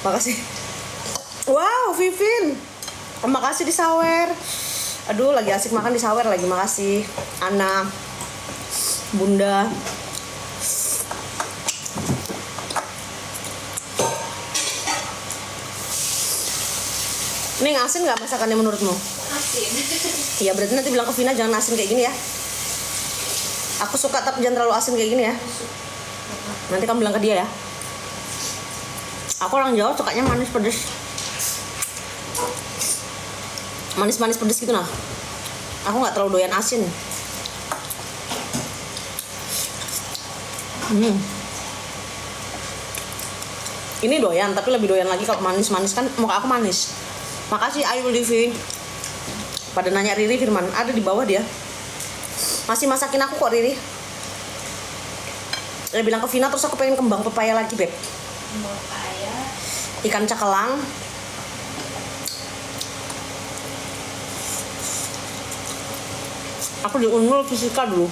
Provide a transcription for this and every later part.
Makasih. Wow, Vivin. Makasih di sawer. Aduh, lagi asik makan di sawer lagi. Makasih Ana, Bunda. Nih, asin nggak masakannya menurutmu? Asin. Iya, berarti nanti bilang ke Vina jangan asin kayak gini ya. Aku suka tapi jangan terlalu asin kayak gini ya. Nanti kamu bilang ke dia ya. Aku orang Jawa sukanya manis pedes. Manis-manis pedes gitu nah. Aku nggak terlalu doyan asin. Ini doyan, tapi lebih doyan lagi kalau manis-manis kan muka aku manis. Makasih Ayu Livi. Pada nanya Riri Firman, ada di bawah dia. Masih masakin aku kok Riri. Dia bilang ke Vina terus aku pengen kembang pepaya lagi, Beb. Kembang pepaya. Ikan cakelang. Aku di Unmul fisika dulu.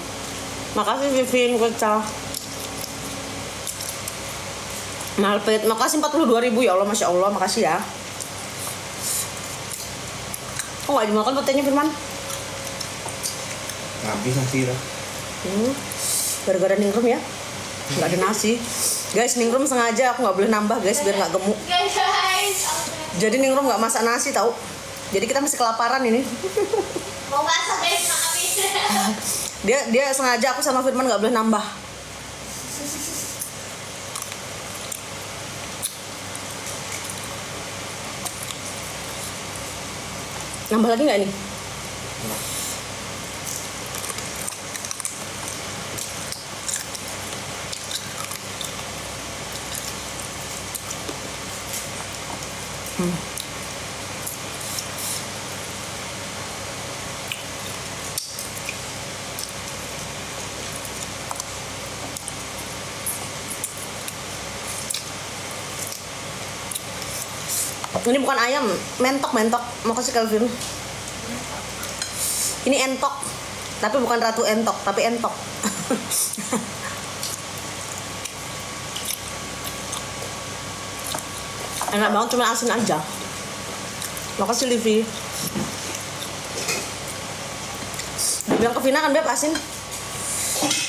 Makasih Vivin kecah. Malpet, makasih 42.000 ya Allah, Masya Allah, makasih ya. Kok gak dimakan petenya Firman? Habis nasi lah. Gara-gara ningrum ya, nggak ada nasi. Guys, ningrum sengaja aku nggak boleh nambah guys biar nggak gemuk. Guys. Jadi ningrum nggak masak nasi tahu. Jadi kita masih kelaparan ini. Mau masak guys, maafin. Dia sengaja aku sama Firman nggak boleh nambah. Nambah lagi nggak nih? Ini bukan ayam, mentok. Mau kasih Kelvin. Ini entok, tapi bukan ratu entok, tapi entok. Enak banget, cuma asin aja. Makasih Livi. Bilang ke Vina kan Beb asin.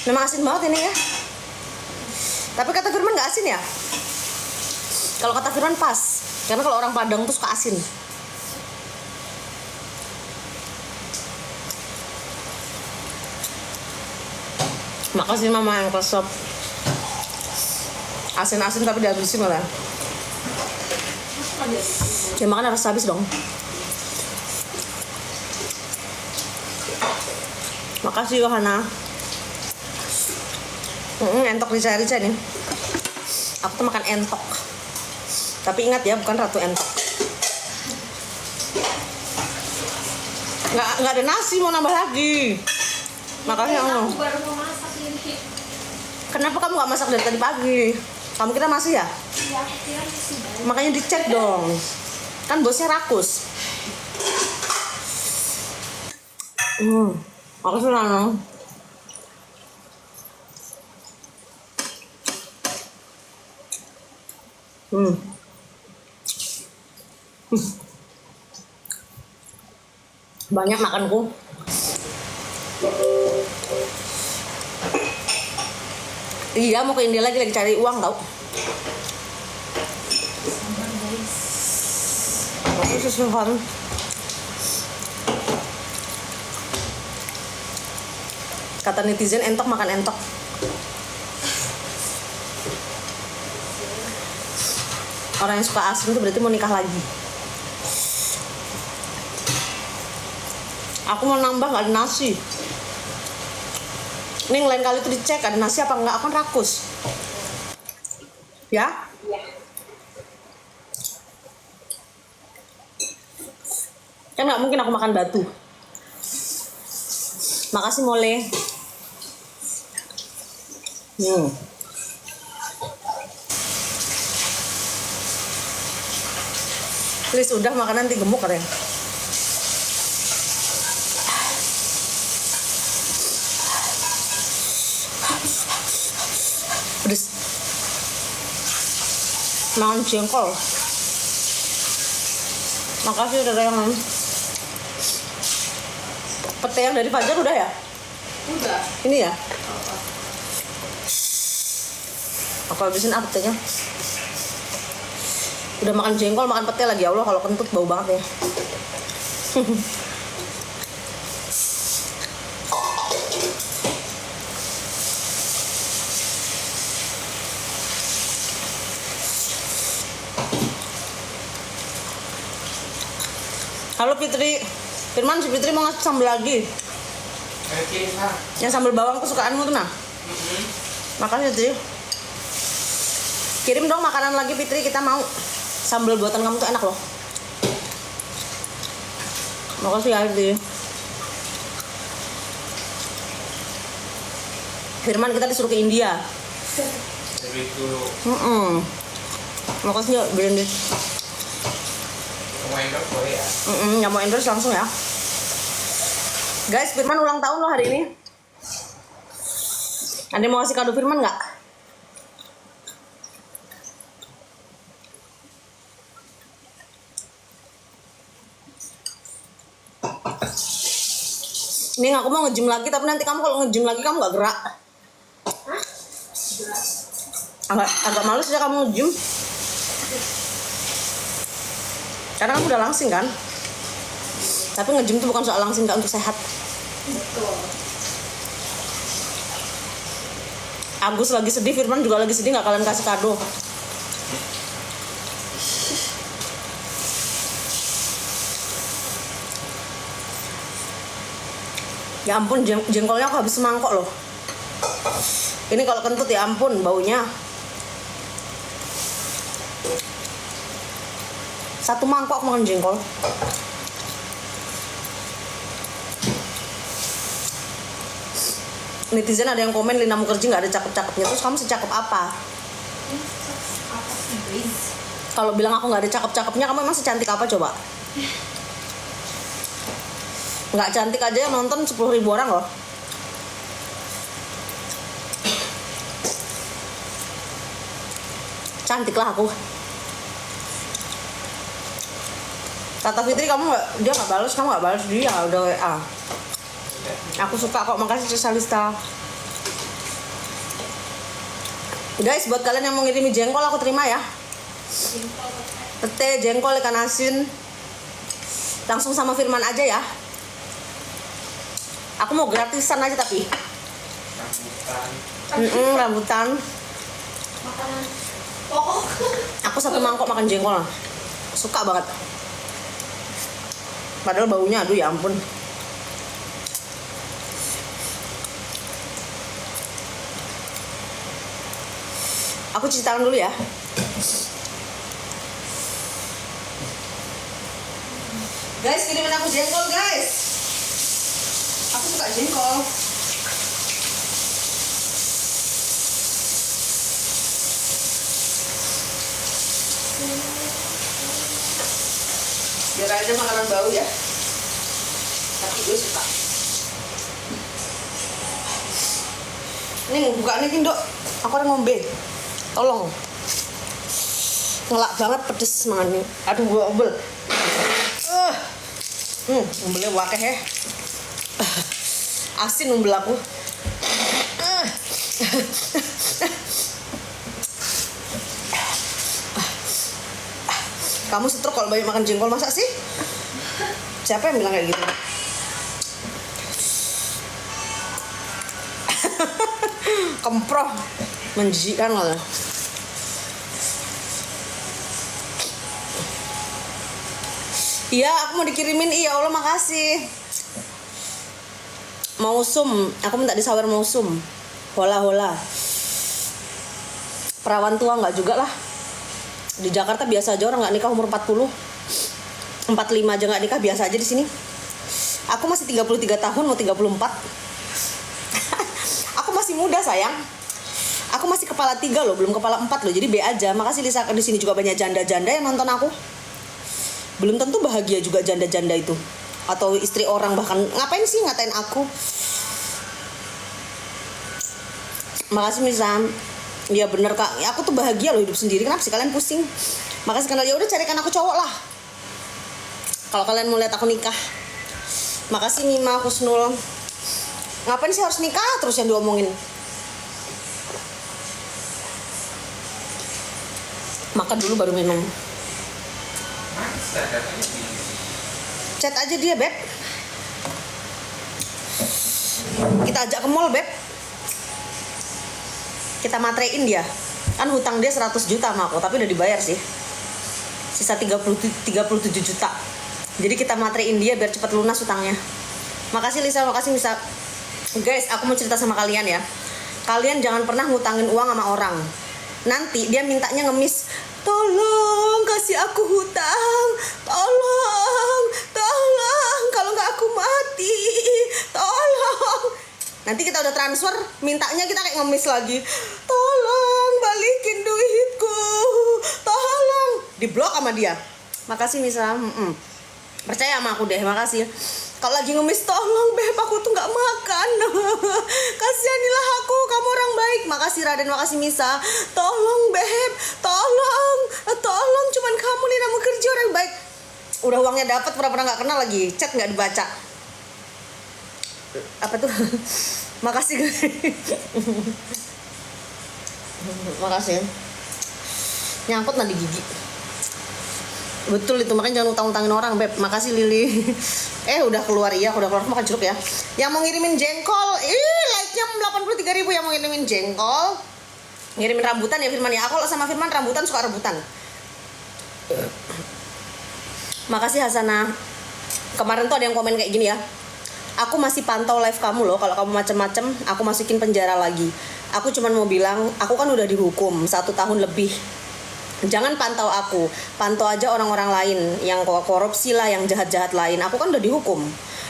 Memang asin banget ini ya. Tapi kata Firman nggak asin ya? Kalau kata Firman pas. Karena kalau orang Padang tuh suka asin. Makasih Mama yang resep. Asin-asin tapi dihabisin malah. Ya makan harus habis dong. Makasih Yohana. Entok rica-rica nih. Aku tuh makan entok. Tapi ingat ya, bukan ratu entok. Nggak ada nasi, mau nambah lagi. Makasih Allah. Aku baru mau masak ini. Kenapa kamu nggak masak dari tadi pagi? Kamu kira masih ya? Iya, aku kira masih banyak. Makanya dicek dong. Kan bosnya rakus. Makasih Nano. Banyak makanku. Iya, mau ke India lagi cari uang tau. Aku sesuatu. Kata netizen entok makan entok. Orang yang suka asin itu berarti mau nikah lagi. Aku mau nambah nggak ada nasi. Nih lain kali itu dicek ada nasi apa enggak, akan rakus. Ya? Iya. Kan nggak mungkin aku makan batu. Makasih Mole. Please udah makan nanti gemuk katanya. Pedes. makan jengkol. Makasih udah yang pete yang dari Fajar udah ya? Udah. Ini ya? Aku habisin apa petenya? Udah makan jengkol, makan pete lagi. Ya Allah, kalau kentut bau banget ya. Halo Fitri, Firman, si Fitri mau ngasih sambal lagi. Oke, Pak. Yang sambal bawang kesukaanmu tuh nah. Makasih Fitri. Kirim dong makanan lagi Fitri, kita mau. Sambal buatan kamu tuh enak loh. Makasih ya Fitri. Firman, kita disuruh ke India. Dari dulu Makasih ya Brandon. mau endorse boleh ya? Nggak mau endorse langsung ya. Guys, Firman ulang tahun loh hari ini. Ada yang mau kasih kado Firman nggak? Ini aku mau nge-gym lagi, tapi nanti kamu kalau nge-gym lagi kamu nggak gerak. Agak males ya kamu nge-gym. Karena kamu udah langsing kan. Tapi nge-gym tuh bukan soal langsing, nggak, untuk sehat. Betul. Agus lagi sedih, Firman juga lagi sedih, nggak kalian kasih kado. Ya ampun, jengkolnya aku habis semangkok loh. Ini kalau kentut ya ampun baunya. Satu mangkok aku makan jengkol. Netizen ada yang komen Lina Mukherjee nggak ada cakep-cakepnya. Terus kamu secakep apa? Apa sih, Grace? Kalau bilang aku nggak ada cakep-cakepnya, kamu emang secantik apa coba? Nggak cantik aja yang nonton 10.000 orang loh. Cantik lah aku. Tata Fitri, kamu nggak, dia nggak balas, kamu nggak balas dia udah WA. Aku suka kok, makasih Salista. Guys, buat kalian yang mau ngirimi jengkol aku terima ya. Pete, jengkol, ikan asin. Langsung sama Firman aja ya. Aku mau gratisan aja tapi. Rambutan. Rambutan. Makanan pokok. Aku satu mangkok makan jengkol. Suka banget. Padahal baunya aduh ya ampun. Aku cuci tangan dulu ya. Guys, kirimin aku jengkol guys. Aku suka jengkol. Biar aja makanan bau ya. Tapi gue suka. Ini buka nih Dok. Aku orang ngombe. Tolong. Ngelak banget pedes mangan. Aduh gue obel. Umbelnya wakeh ya. Asin umbel aku. Kamu stroke kalau banyak makan jengkol, masa sih? Siapa yang bilang kayak gitu? Kemproh, menjijikkan loh. Iya, aku mau dikirimin. Iya Allah, makasih. Mau sum, aku minta disawer mau sum. Hola. Perawan tua nggak juga lah. Di Jakarta biasa aja orang nggak nikah umur 40, 45 aja nggak nikah, biasa aja di sini. Aku masih 33 tahun, mau 34. Aku masih muda sayang. Aku masih kepala 3 loh, belum kepala 4 loh. Jadi B aja. Makasih Lisa, di sini juga banyak janda-janda yang nonton aku. Belum tentu bahagia juga janda-janda itu. Atau istri orang bahkan. Ngapain sih ngatain aku? Makasih Misan. Iya bener kak, ya, aku tuh bahagia loh hidup sendiri. Kenapa sih kalian pusing? Makasih kenal, ya udah carikan aku cowok lah. Kalau kalian mau lihat aku nikah. Makasih Mima Husnul. Ngapain sih harus nikah terus yang diomongin? Makan dulu baru minum. Masa datanya di Chat aja dia beb. Kita ajak ke mall beb. Kita matrein dia. Kan hutang dia 100 juta sama aku, tapi udah dibayar sih. Sisa 37 juta. Jadi kita matrein dia biar cepat lunas hutangnya. Makasih Lisa, makasih Lisa. Guys, aku mau cerita sama kalian ya. Kalian jangan pernah ngutangin uang sama orang. Nanti dia mintanya ngemis, tolong kasih aku hutang, tolong, kalau nggak aku mati, tolong. Nanti kita udah transfer, mintanya kita kayak ngemis lagi, tolong balikin duitku, tolong. Diblok sama dia. Makasih Misa. Percaya sama aku deh, makasih. Kalau lagi ngemis, tolong beb, aku tuh nggak makan. Kasihanilah aku, kamu orang baik. Makasih Raden, makasih Misa. Tolong beb, tolong, cuman kamu nih mau kerja orang baik. Udah uangnya dapat, pura-pura nggak kenal lagi, chat nggak dibaca. Apa tuh? Makasih guys. Makasih. Nyangkut nanti gigi. Betul itu, makanya jangan utang-utangin orang beb. Makasih Lili. Udah keluar, iya udah keluar, makan jeruk ya. Yang mau ngirimin jengkol, like-nya 83.000 yang mau ngirimin jengkol. Ngirimin rambutan ya Firman ya. Aku kalau sama Firman rambutan suka rebutan. Makasih Hasanah. Kemarin tuh ada yang komen kayak gini ya. Aku masih pantau live kamu loh. Kalau kamu macem-macem, aku masukin penjara lagi. Aku cuman mau bilang, aku kan udah dihukum 1 tahun lebih. Jangan pantau aku, pantau aja orang-orang lain yang korupsi lah, yang jahat-jahat lain. Aku kan udah dihukum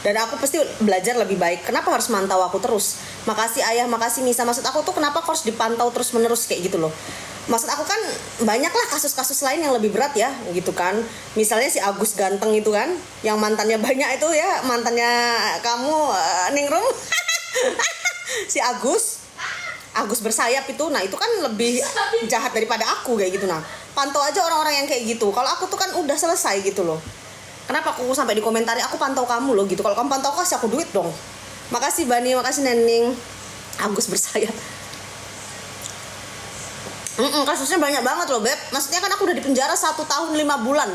dan aku pasti belajar lebih baik. Kenapa harus mantau aku terus? Makasih Ayah, makasih Misa. Maksud aku tuh kenapa harus dipantau terus-menerus kayak gitu loh? Maksud aku kan banyak lah kasus-kasus lain yang lebih berat ya, gitu kan. Misalnya si Agus ganteng itu kan, yang mantannya banyak itu ya, mantannya kamu Ningrum. Si Agus bersayap itu, nah itu kan lebih jahat daripada aku kayak gitu. Nah pantau aja orang-orang yang kayak gitu. Kalau aku tuh kan udah selesai gitu loh. Kenapa aku sampai dikomentari aku pantau kamu loh gitu? Kalau kamu pantau aku, kasih aku duit dong. Makasih Bani, makasih Nening. Agus bersayap. Kasusnya banyak banget loh beb. Maksudnya kan aku udah di penjara 1 tahun 5 bulan.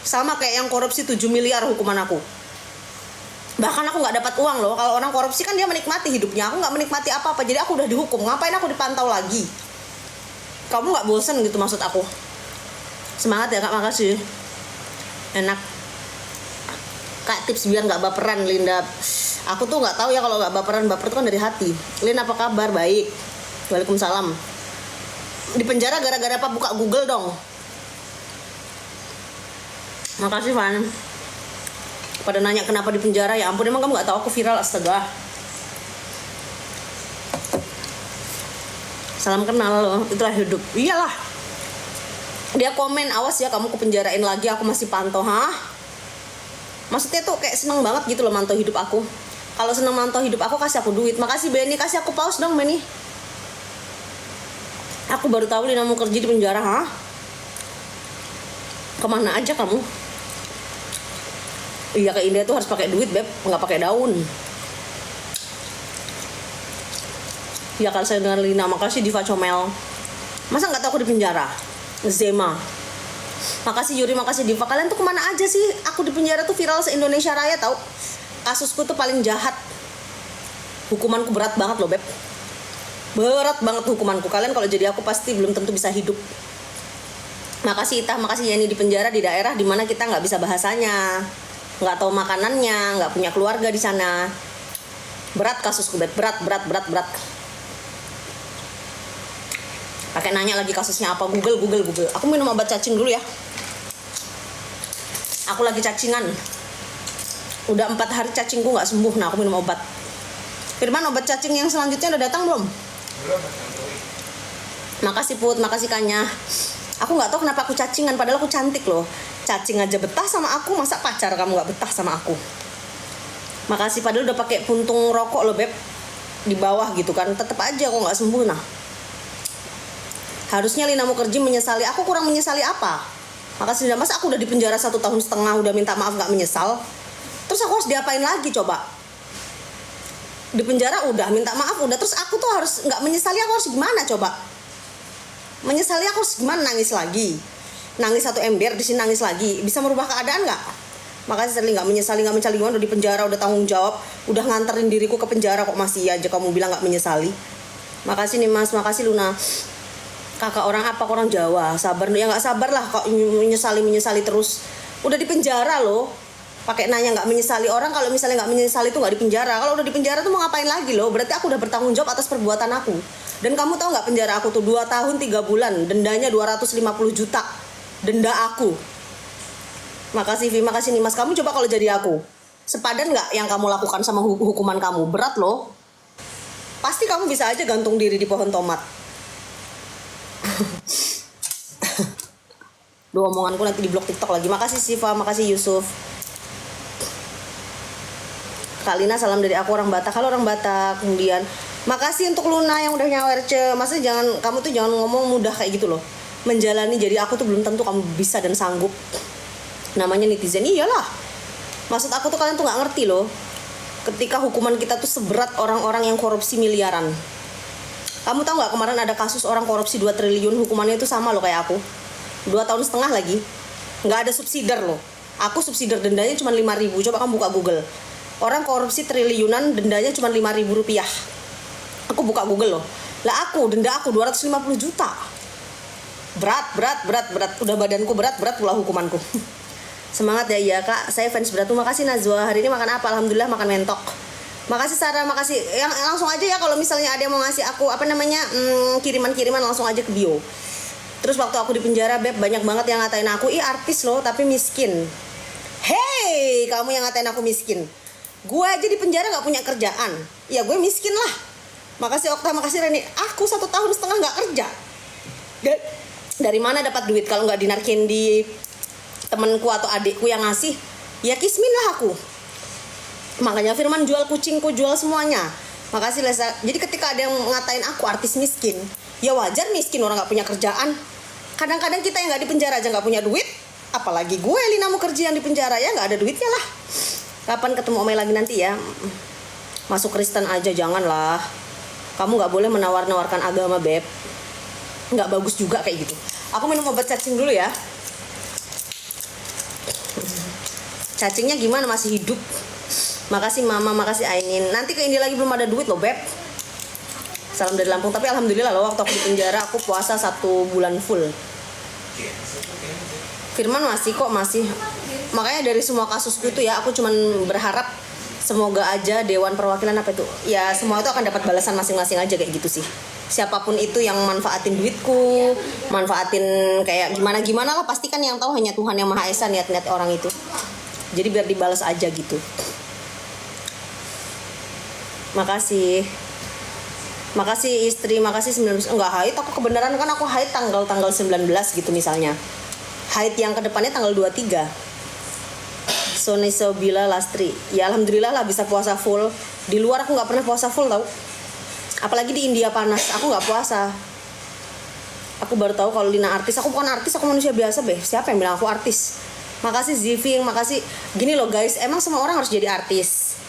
Sama kayak yang korupsi 7 miliar hukuman aku. Bahkan aku nggak dapat uang loh. Kalau orang korupsi kan dia menikmati hidupnya. Aku nggak menikmati apa-apa. Jadi aku udah dihukum. Ngapain aku dipantau lagi? Kamu nggak bosen gitu maksud aku? Semangat ya kak, makasih. Enak. Kak tips biar nggak baperan Linda. Aku tuh nggak tahu ya kalau nggak baperan. Baper itu kan dari hati. Lin apa kabar? Baik. Waalaikumsalam. Di penjara gara-gara apa? Buka Google dong. Makasih Van. Pada nanya kenapa di penjara, ya ampun emang kamu nggak tahu aku viral, astaga. Salam kenal loh, itulah hidup. Iyalah. Dia komen, awas ya kamu kepenjarain lagi, aku masih pantau. Hah? Maksudnya tuh kayak seneng banget gitu loh mantau hidup aku. Kalau seneng mantau hidup aku, kasih aku duit. Makasih Benny, kasih aku pause dong Benny. Aku baru tahu Lina mau kerja di penjara. Hah? Kemana aja kamu? Iya ke India tuh harus pakai duit beb, nggak pakai daun. Ya kan saya dengar Lina, makasih Diva Comel. Masa nggak tahu aku di penjara? Zema. Makasih Yuri, makasih Diva. Kalian tuh kemana aja sih? Aku di penjara tuh viral se-Indonesia Raya tau. Kasusku tuh paling jahat. Hukumanku berat banget loh beb. Berat banget hukumanku. Kalian kalau jadi aku pasti belum tentu bisa hidup. Makasih Itah, makasih Yani di penjara di daerah dimana kita nggak bisa bahasanya, nggak tahu makanannya, nggak punya keluarga di sana. Berat kasusku beb, berat. Pakai nanya lagi kasusnya apa? Google. Aku minum obat cacing dulu ya. Aku lagi cacingan. Udah 4 hari cacingku nggak sembuh. Nah aku minum obat. Firman, obat cacing yang selanjutnya udah datang belum? belum Tantowi. Makasih Put, makasih Kanya. Aku nggak tahu kenapa aku cacingan, padahal aku cantik loh. Cacing aja betah sama aku, masa pacar kamu nggak betah sama aku? Makasih, padahal udah pakai puntung rokok loh beb di bawah gitu kan, tetep aja aku nggak sembuh. Nah Harusnya Lina Mukherjee menyesali. Aku kurang menyesali apa? Makasih Linda. Masa aku udah di penjara 1 tahun setengah udah minta maaf nggak menyesal? Terus aku harus diapain lagi coba? Di penjara udah minta maaf udah, terus aku tuh harus nggak menyesali, aku harus gimana coba? Menyesali aku harus gimana? Nangis lagi? Nangis 1 ember di sini nangis lagi? Bisa merubah keadaan nggak? Makasih Sally, nggak menyesali gimana, udah di penjara, udah tanggung jawab, udah nganterin diriku ke penjara kok masih aja kamu bilang nggak menyesali. Makasih nih Mas, makasih Luna. Kakak orang apa? Orang Jawa. Sabar ya, nggak sabar lah kok menyesali terus. Udah di penjara loh. Pakai nanya nggak menyesali. Orang kalau misalnya nggak menyesali itu nggak di penjara. Kalau udah di penjara tuh mau ngapain lagi loh? Berarti aku udah bertanggung jawab atas perbuatan aku. Dan kamu tahu nggak penjara aku tuh 2 tahun 3 bulan, dendanya 250 juta. Denda aku. Makasih Vi, makasih nih Mas. Kamu coba kalau jadi aku, sepadan nggak yang kamu lakukan sama hukuman kamu? Berat loh. Pasti kamu bisa aja gantung diri di pohon tomat. Duh, omonganku nanti di blog TikTok lagi. Makasih Siva, makasih Yusuf. Kak Lina, salam dari aku orang Batak. Halo orang Batak. Kemudian makasih untuk Luna yang udah nyawer ce. Maksudnya kamu tuh jangan ngomong mudah kayak gitu loh. Menjalani jadi aku tuh belum tentu kamu bisa dan sanggup. Namanya netizen, iyalah. Maksud aku tuh kalian tuh nggak ngerti loh. Ketika hukuman kita tuh seberat orang-orang yang korupsi miliaran. Kamu tahu nggak kemarin ada kasus orang korupsi 2 triliun, hukumannya itu sama loh kayak aku. 2 tahun setengah lagi. Nggak ada subsidiar loh. Aku subsidiar dendanya cuma 5.000. Coba kamu buka Google. Orang korupsi triliunan dendanya cuma 5.000 rupiah. Aku buka Google loh. Lah aku, denda aku 250 juta. Berat. Udah badanku berat pula hukumanku. Semangat ya iya Kak. Saya fans berat. Makasih Nazwa. Hari ini makan apa? Alhamdulillah makan mentok. Makasih Sarah, makasih. Yang langsung aja ya kalau misalnya ada yang mau ngasih aku kiriman-kiriman langsung aja ke bio. Terus waktu aku di penjara Beb, banyak banget yang ngatain aku, "Ih, artis loh tapi miskin." Hey, kamu yang ngatain aku miskin. Gue aja di penjara nggak punya kerjaan. Ya gue miskin lah. Makasih Okta, makasih Reni. Aku 1 tahun setengah nggak kerja. Dari mana dapat duit kalau nggak dinar candy temenku atau adikku yang ngasih? Ya kismin lah aku. Makanya Firman jual kucingku, jual semuanya. Makasih Lesa. Jadi ketika ada yang ngatain aku artis miskin, ya wajar miskin, orang nggak punya kerjaan. Kadang-kadang kita yang nggak di penjara aja nggak punya duit, apalagi gue Lina Mukherjee yang di penjara, ya nggak ada duitnya lah. Kapan ketemu Omel lagi nanti ya? Masuk Kristen aja janganlah. Kamu nggak boleh menawar-nawarkan agama Beb. Nggak bagus juga kayak gitu. Aku minum obat cacing dulu ya. Cacingnya gimana, masih hidup? Makasih Mama, makasih Ainin. Nanti ke India lagi belum ada duit loh Beb. Salam dari Lampung. Tapi alhamdulillah loh, waktu aku di penjara aku puasa 1 bulan full. Firman masih kok, masih. Makanya dari semua kasusku itu ya, aku cuman berharap semoga aja Dewan Perwakilan apa itu, ya semua itu akan dapat balasan masing-masing aja kayak gitu sih. Siapapun itu yang manfaatin duitku, manfaatin kayak gimana lah, pasti kan yang tahu hanya Tuhan Yang Maha Esa niat-niat orang itu. Jadi biar dibalas aja gitu. Makasih. Makasih istri, makasih 19. Enggak haid, aku kebenaran kan aku haid tanggal 19 gitu misalnya. Haid yang kedepannya tanggal 23. Sony Sobila Lastri. Ya alhamdulillah lah bisa puasa full. Di luar aku nggak pernah puasa full tau. Apalagi di India panas, aku nggak puasa. Aku baru tahu kalau Lina artis. Aku bukan artis, aku manusia biasa Beh. Siapa yang bilang aku artis? Makasih Ziving, makasih. Gini loh guys, emang semua orang harus jadi artis.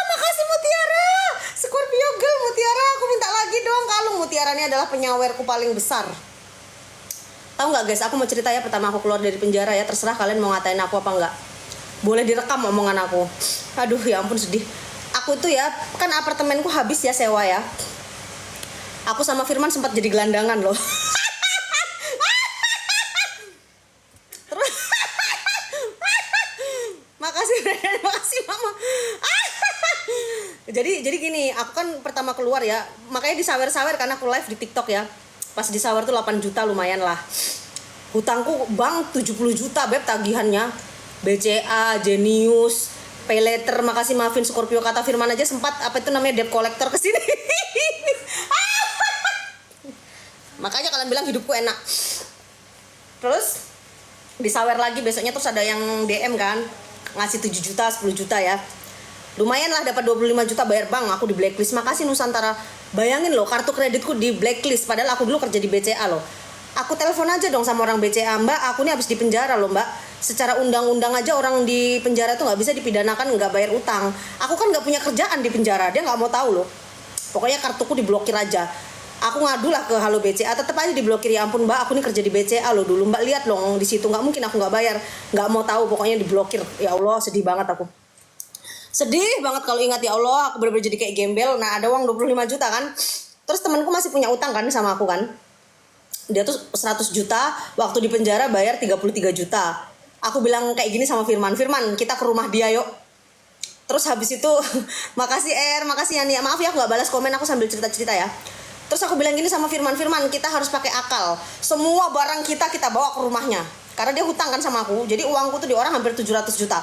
Makasih Mutiara. Scorpio Girl Mutiara, aku minta lagi dong kalung. Mutiara ini adalah penyawerku paling besar. Tahu nggak guys, aku mau cerita ya, pertama aku keluar dari penjara ya, terserah kalian mau ngatain aku apa nggak. Boleh direkam omongan aku. Aduh ya ampun sedih. Aku tuh ya, kan apartemenku habis ya sewa ya. Aku sama Firman sempat jadi gelandangan loh. Terus makasih Mama. Jadi gini, aku kan pertama keluar ya, makanya disawer-sawer karena aku live di TikTok ya. Pas disawer tuh 8 juta lumayan lah. Hutangku bank 70 juta Beb tagihannya. BCA, Genius, Pay Later, makasih Maafin Scorpio, kata Firman aja sempat apa itu namanya debt collector kesini. Makanya kalian bilang hidupku enak. Terus disawer lagi besoknya, terus ada yang DM kan ngasih 7 juta, 10 juta ya. Lumayan lah dapat 25 juta bayar bank, aku di blacklist. Makasih Nusantara Bayangin loh, kartu kreditku di blacklist padahal aku dulu kerja di BCA loh. Aku telepon aja dong sama orang BCA, Mbak, aku ini habis di penjara loh Mbak. Secara undang-undang aja orang di penjara tuh nggak bisa dipidanakan nggak bayar utang. Aku kan nggak punya kerjaan di penjara, dia nggak mau tahu loh. Pokoknya kartuku diblokir aja. Aku ngadu lah ke Halo BCA, tetap aja diblokir. Ya ampun Mbak, aku ini kerja di BCA loh dulu Mbak, lihat loh di situ, nggak mungkin aku nggak bayar. Nggak mau tahu, pokoknya diblokir. Ya Allah, sedih banget aku. Sedih banget kalau ingat, ya Allah, aku bener-bener jadi kayak gembel. Nah, ada uang 25 juta kan. Terus temanku masih punya utang kan sama aku kan. Dia tuh 100 juta, waktu di penjara bayar 33 juta. Aku bilang kayak gini sama Firman, kita ke rumah dia yuk. Terus habis itu, makasih makasih ya Nia. Maaf ya aku gak balas komen, aku sambil cerita-cerita ya. Terus aku bilang gini sama Firman, kita harus pakai akal. Semua barang kita bawa ke rumahnya. Karena dia hutang kan sama aku, jadi uangku tuh di orang hampir 700 juta.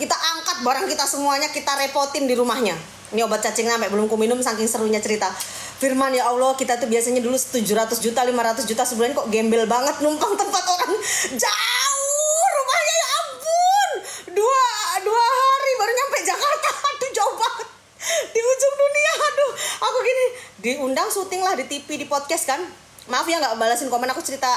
Kita angkat barang kita semuanya, kita repotin di rumahnya. Ini obat cacingnya sampai belum ku minum saking serunya cerita. Firman, ya Allah, kita tuh biasanya dulu 700 juta, 500 juta sebulan, kok gembel banget numpang tempat orang jauh rumahnya, ya ampun. Dua hari baru nyampe Jakarta. Aduh, jauh banget. Di ujung dunia, aduh. Aku gini, diundang syuting lah di TV, di podcast kan. Maaf ya gak balasin komen, aku cerita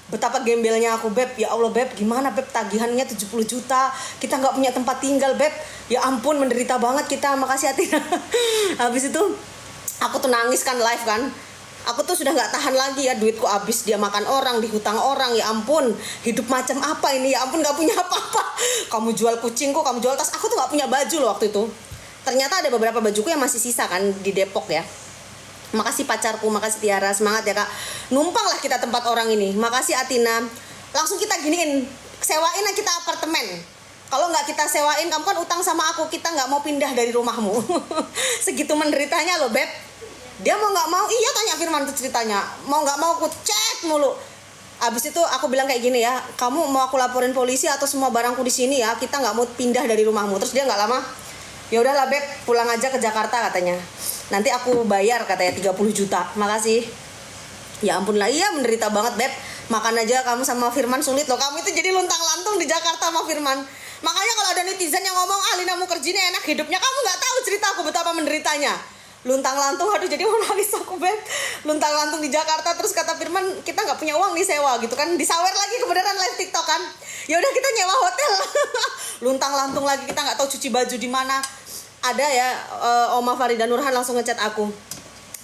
betapa gembelnya aku. Beb, ya Allah Beb, gimana Beb, tagihannya 70 juta, kita gak punya tempat tinggal Beb, ya ampun menderita banget kita, makasih Atina. Habis itu aku tuh nangis kan, live kan, aku tuh sudah gak tahan lagi ya, duitku habis, dia makan orang, dihutang orang, ya ampun, hidup macam apa ini, ya ampun, gak punya apa-apa. Kamu jual kucingku, kamu jual tas, aku tuh gak punya baju loh waktu itu. Ternyata ada beberapa bajuku yang masih sisa kan di Depok ya. Makasih pacarku, makasih Tiara, semangat ya Kak. Numpang lah kita tempat orang ini. Makasih Atina. Langsung kita giniin, sewain lah kita apartemen. Kalau nggak kita sewain, kamu kan utang sama aku, kita nggak mau pindah dari rumahmu. Segitu menderitanya loh Beb. Dia mau nggak mau, iya tanya Firman tuh ceritanya. Mau nggak mau aku cek mulu. Abis itu aku bilang kayak gini ya, kamu mau aku laporin polisi atau semua barangku di sini ya, kita nggak mau pindah dari rumahmu. Terus dia nggak lama, ya udahlah Beb, pulang aja ke Jakarta katanya. Nanti aku bayar katanya 30 juta. Makasih. Ya ampun lah, iya menderita banget Beb. Makan aja kamu sama Firman sulit loh. Kamu itu jadi luntang-lantung di Jakarta sama Firman. Makanya kalau ada netizen yang ngomong, ah Lina mau kerja ini enak hidupnya, kamu gak tahu cerita aku betapa menderitanya. Luntang-lantung, aduh jadi mau nangis aku Beb. Luntang-lantung di Jakarta, terus kata Firman, kita gak punya uang nih sewa gitu kan. Disawer lagi kebenaran live TikTok kan. Ya udah kita nyewa hotel. Luntang-lantung lagi, kita gak tahu cuci baju di mana. Ada ya, Oma Farida Nurhan langsung ngechat aku,